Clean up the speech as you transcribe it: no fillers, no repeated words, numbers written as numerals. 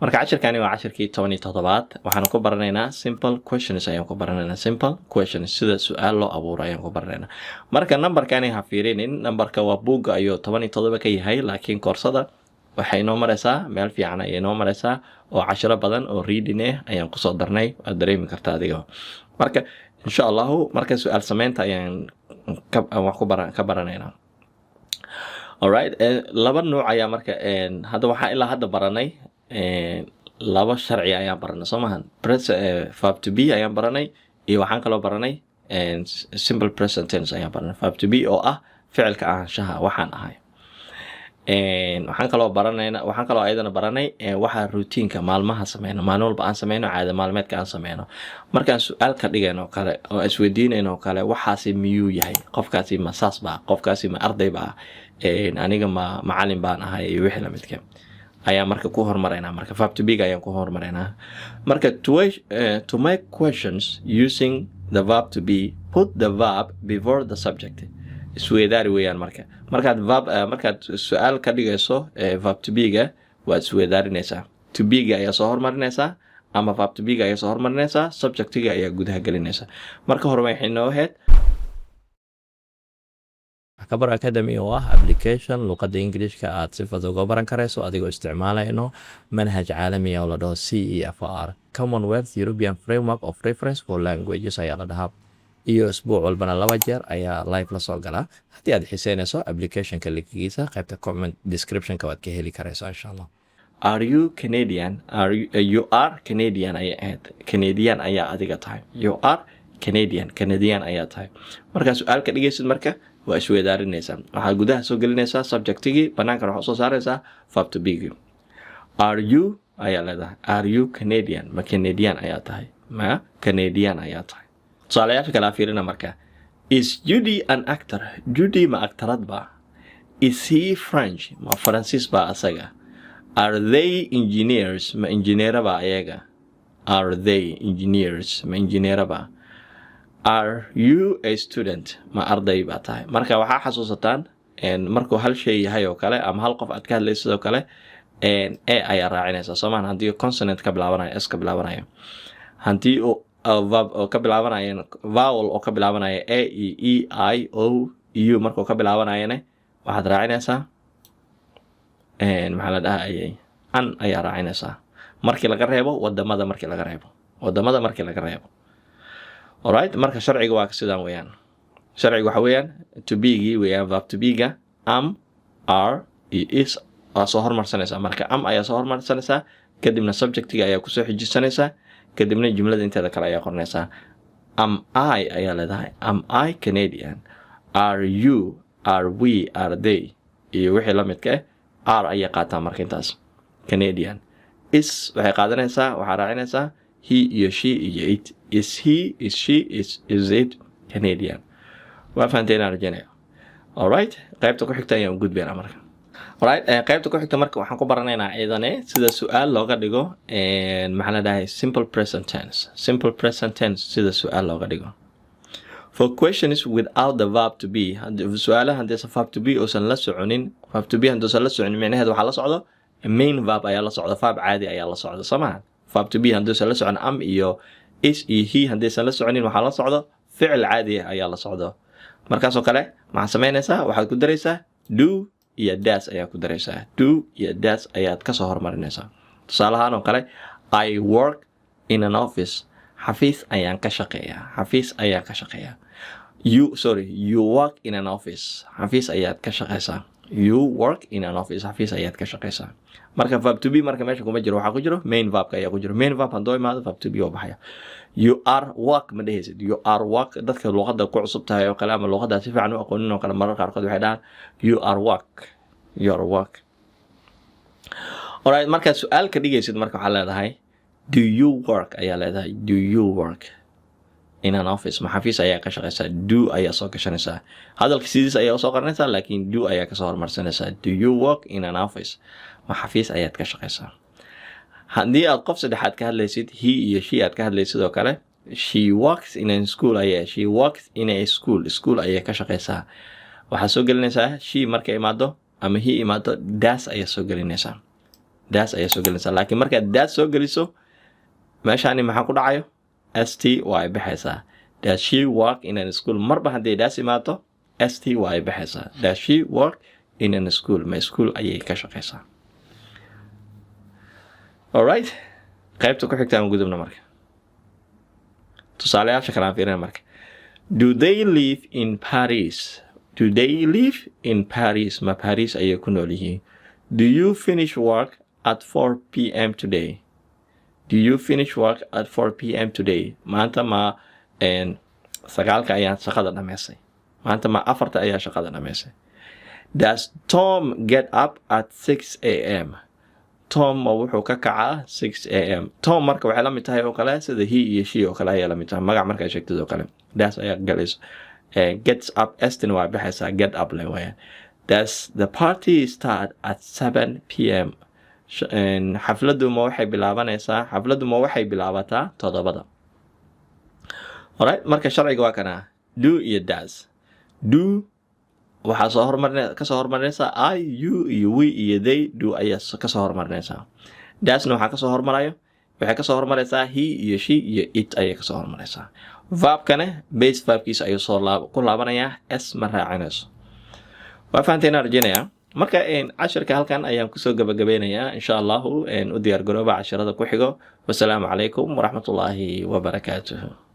marka cashirkani waa cashirkii 17 waxaan ku baranaynaa simple questions ayaan ku baranaynaa simple questions sida su'aal loo abuuro ayaan ku baranaynaa marka numberkani ha fiirinin numberka waa buugga ayuu 17 ka yahay laakiin koorsada waxay noo maraysaa meel fiican ayay noo maraysaa oo cashiro badan oo reading ayaan ku soo darnay waad dareemi kartaa adiga marka insha Allah marka su'aal sameynta ayaan wax ku baranaynaa alright laba nooc ayaa marka hadda waxa ilaa hadda baranay laba sharci ayaan baranay Soomahan verb to be ayaan baranay iyo waxaan kaloo baranay simple present tense ayaan baranay verb to be oo ah ficilka ahaanshaha waxaan ahay waxaan kaloo ayadana baranay waxa routine-ka maalmaha sameeyno maalin walba aan sameeyno caada maalmeedka aan sameeyno markaan su'aal ka dhigayno kale oo isweydiinayno kale waxaasi miyuu yahay qofkaasi ma saas baa qofkaasi ma arday baa aniga ma macallin baan ahay iyo wixii la midka ayaa marka ku hormaraynaa marka verb to be ayaan ku hormaraynaa marka to make questions using the verb to be put the verb before the subject isweydaari weeyaan markaad su'aal ka dhigayso verb to be ga waa isweydaarinaysaa to be ga ayaa soo hormarinaysaa ama verb to be ga ayaa soo hormarinaysaa subject ga ayaa gudaha gelinaysaa marka hore waxay noo ahayd Kabar Academy oo ah application luqadda Ingiriiska aad si fudud uga baran karayso adigoo isticmaalayno manhaj caalami ah oo la dhaho CEFR Commonwealth European Framework of Reference for Languages ayaa la dhahaa iyo isbuuc walbana 2 jeer ayaa live la soo galaa haddii aad xiiseynayso applicationka linkigiisa qaybta comment descriptionka waad ka heli karaysaa insha Allah Are you Canadian? You are Canadian Canadian ayaa adiga tahay You are Canadian ayaa tahay marka su'aal ka dhigaysid marka waa isweydaarinaysaa waxaad gudaha soo gelinaysaa subjectigii banaanka waxaad soo saaraysaa verb to be Are you ayaa leedahay Are you Canadian ma Canadian ayaa tahay ma Canadian ayaa tahay tusaalayaasha kala fiirina marka Is Judy an actor Judy ma actorad ba Is he French ma Francis ba asaga Are they engineers ma engineera ba ayaga Are they engineers ma engineera ba Are you a student ma arday ba tahay marka waxa xasuusataan markuu hal shay yahay oo kale ama hal qof aad ka hadlaysid oo kale ayaa raacinaysa Soomaan hadii consonant ka bilaabanayo s ka bilaabanayo hadii verb oo ka bilaabanayo vowel oo ka bilaabanayo a e i o u markuu ka bilaabanayana waxaad raacinaysaa maxaa la dhahaa an ayaa raacinaysaa markii laga reebo wadamada markii laga reebo Alright marka sharciga waa sidaan weeyaan sharciga waxa weeyaan to be gi weeyaan verb to be ga am are is soo hormarsanaysaa marka am ayaa soo hormarsanaysaa kadibna subjectiga ayaa ku soo xijisanaysaa kadibna jumlada inteeda kale ayaa qornaysaa am I ayaa leedahay am I Canadian are you are we are they iyo wixii la midka are ayaa qaataa marka intaas Canadian is waxay qaadanaysaa waxa raacinaysaa he iyo she iyo it Is he, is she, is it Canadian? Waa fahanteen arjana. Alright, qaybta ku xigta ayaan gudbeynaa marka. Alright, qaybta ku xigta marka waxaan ku baranaynaa ciidane sida su'aal looga dhigo maxaa la dhahay simple present tense. Simple present tense sida su'aal looga dhigo. For questions without the verb to be, su'aalaha hadii verb to be uusan la soconin, verb to be hadii la soconin macnaheedu waxa la socdo main verb ayaa la socdo, verb caadi ayaa la socdo, Soomaan. Verb to be hadii la socon am iyo is iyo he hadaysan la soconin waxaa la socdo ficil caadi ah ayaa la socdo markaasoo kale maxaa sameynaysaa waxaad ku daraysaa do iyo does ayaa ku daraysaa do iyo does ayaad ka soo hormarinaysaa tusaalahaan oo kale I work in an office xafiis ayaan ka shaqeeyaa you work in an office xafiis ayaad ka shaqeysaa you work in an office xafiis ayaad ka shaqeysaa marka verb to be marka meesha kuma jiro waxa ku jiro main verb ka ayaa ku jiro main verb hadoo imaado verb to be oo baxaya you are work ma dhehaysid you are work dadka luqadda ku cusub tahay oo kale ama luqadda si fiican u aqoonin oo kale mararka qaarkood waxay dhahaan you are work alright marka su'aal ka dhigaysid marka waxa leedahay do you work ayaa leedahay do you work in an office ma xafiis ayaa ka shaqeysaa do ayaa soo gashanaysaa hadalka sidiis ayaa soo qaranaysaa laakiin do ayaa ka soo hormarsanaysaa do you work in an office ma xafiis ayaad ka shaqeysaa haddii aad qof saddexaad ka hadlaysid he iyo she aad ka hadlaysid oo kale she works in a school ayay ka shaqeysaa waxaa soo gelinaysaa she markay imaado ama he imaado das ayaa soo gelinaysaa daas ayaa soo gelinaysaa laakiin markaad daas soo geliso meeshaani maxaa ku dhacayo st waa ay baxaysaa. Does she work in a school? Marba haddii daas imaato st waa ay baxaysaa. Does she work in a school? Ma school ayay ka shaqaysaa. Alright, qaybta ku xigta aan gudubna marka. Tusaalayaasha kale aan fiirina marka. Do they live in Paris? Do they live in Paris? Ma Paris ayay ku nool yihiin. Do you finish work at 4 p.m. today? Do you finish work at 4 p.m. today? Maanta ma sagaalka ayaan shaqada dhamaysay. Maanta ma afarta ayaa shaqada dhamaysay. Does Tom get up at 6 a.m.? Tom ma wuxuu ka kacaa 6 a.m. Tom marka waxay la mid tahay oo kale sida he iyo she oo kale ayaa la mid tahay magac marka ay sheegtid oo kale. Does ayaa galayso. Gets up estin waa baxaysaa get up le weeyaan. Does the party start at 7 p.m.? Xafladu ma waxay bilaabataa 7:00. Alright, marka sharciga waa kana do iyo does. Do waxaa ka soo hormarinaysaa I, you iyo we iyo they. Do ayaa ka soo hormarinaysaa. Doesna waxaa ka soo hormarayo waxay ka soo hormaraysaa he iyo she iyo it ayay ka soo hormaraysaa. Verbkana base verbkiisa ayuu ku laabanayaa s ma raacinayso. Waa fahanteena rajaynayaa. Marka casharka halkan ayaan kusoo gabagabeynayaa insha Allah u diyaar garooba casharada ku xigo. Wassalaamu calaykum waraxmatullaahi wabarakaatuh.